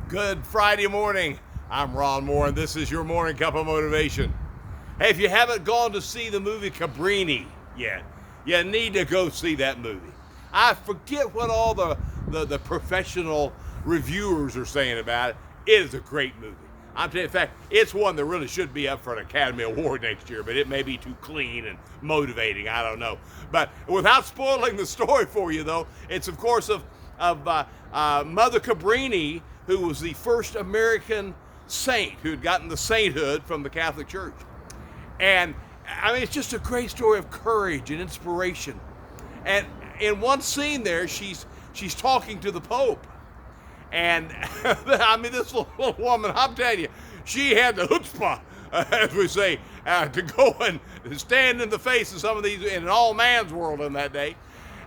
Good Friday morning. I'm Ron Moore, and this is your Morning Cup of Motivation. Hey, if you haven't gone to see the movie Cabrini yet, you need to go see that movie. I forget what all the professional reviewers are saying about it. It is a great movie. I'm telling you, in fact, it's one that really should be up for an Academy Award next year, but it may be too clean and motivating. I don't know. But without spoiling the story for you, though, it's of course of Mother Cabrini, who was the first American saint who had gotten the sainthood from the Catholic Church. And I mean, it's just a great story of courage and inspiration. And in one scene there, she's talking to the Pope. And I mean, this little woman, I'm telling you, she had the chutzpah, as we say, to go and stand in the face of some of these in an all man's world in that day.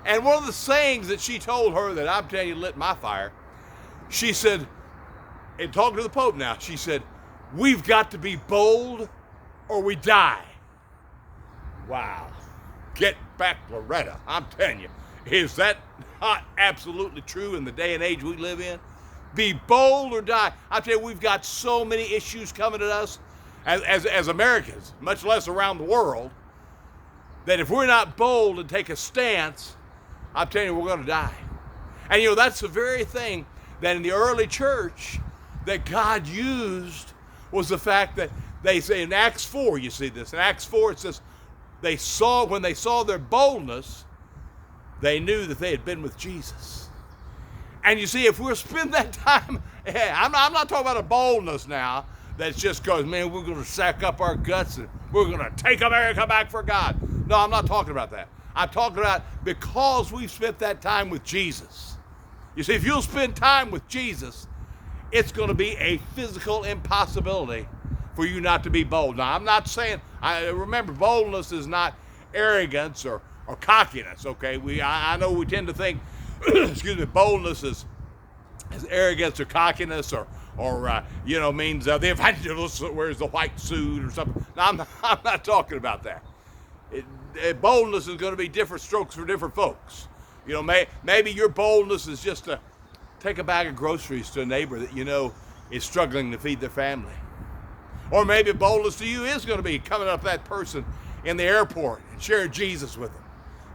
And one of the sayings that she told her that I'm telling you lit my fire, she said, and talking to the Pope now, she said, "We've got to be bold or we die." Wow. Get back, Loretta. I'm telling you, is that not absolutely true in the day and age we live in? Be bold or die. I tell you, we've got so many issues coming at us as Americans, much less around the world, that if we're not bold and take a stance, I'm telling you, we're going to die. And you know, that's the very thing that in the early church that God used, was the fact that they say in Acts 4, you see this, in Acts 4 it says, when they saw their boldness, they knew that they had been with Jesus. And you see, if we'll spend that time, I'm not talking about a boldness now that's just because, man, we're going to sack up our guts and we're going to take America back for God. No, I'm not talking about that. I'm talking about because we've spent that time with Jesus. You see, if you'll spend time with Jesus, it's going to be a physical impossibility for you not to be bold. Now, I'm not saying, remember, boldness is not arrogance or cockiness, okay? I know we tend to think, excuse me, boldness is arrogance or cockiness or means the evangelist wears the white suit or something. Now, I'm not talking about that. Boldness is going to be different strokes for different folks. You know, maybe your boldness is just to take a bag of groceries to a neighbor that you know is struggling to feed their family. Or maybe boldness to you is going to be coming up to that person in the airport and sharing Jesus with them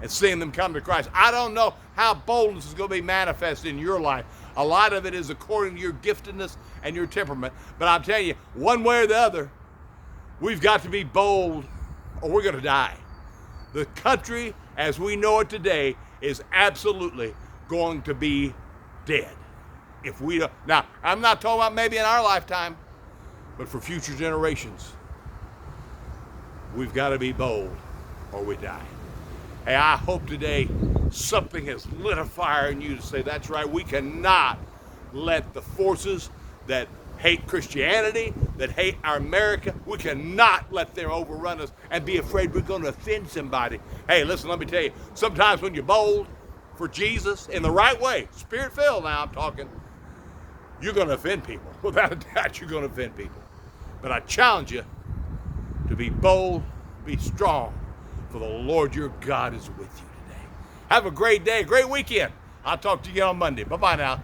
and seeing them come to Christ. I don't know how boldness is going to be manifested in your life. A lot of it is according to your giftedness and your temperament. But I'm telling you, one way or the other, we've got to be bold or we're going to die. The country as we know it today is absolutely going to be dead if we don't. Now, I'm not talking about maybe in our lifetime, but for future generations, we've got to be bold or we die. Hey, I hope today something has lit a fire in you to say, that's right, we cannot let the forces that hate Christianity, that hate our America, we cannot let them overrun us and be afraid we're going to offend somebody. Hey, listen, let me tell you, sometimes when you're bold for Jesus in the right way, spirit-filled now I'm talking, you're going to offend people. Without a doubt, you're going to offend people. But I challenge you to be bold, be strong, for the Lord your God is with you today. Have a great day, great weekend. I'll talk to you on Monday. Bye-bye now.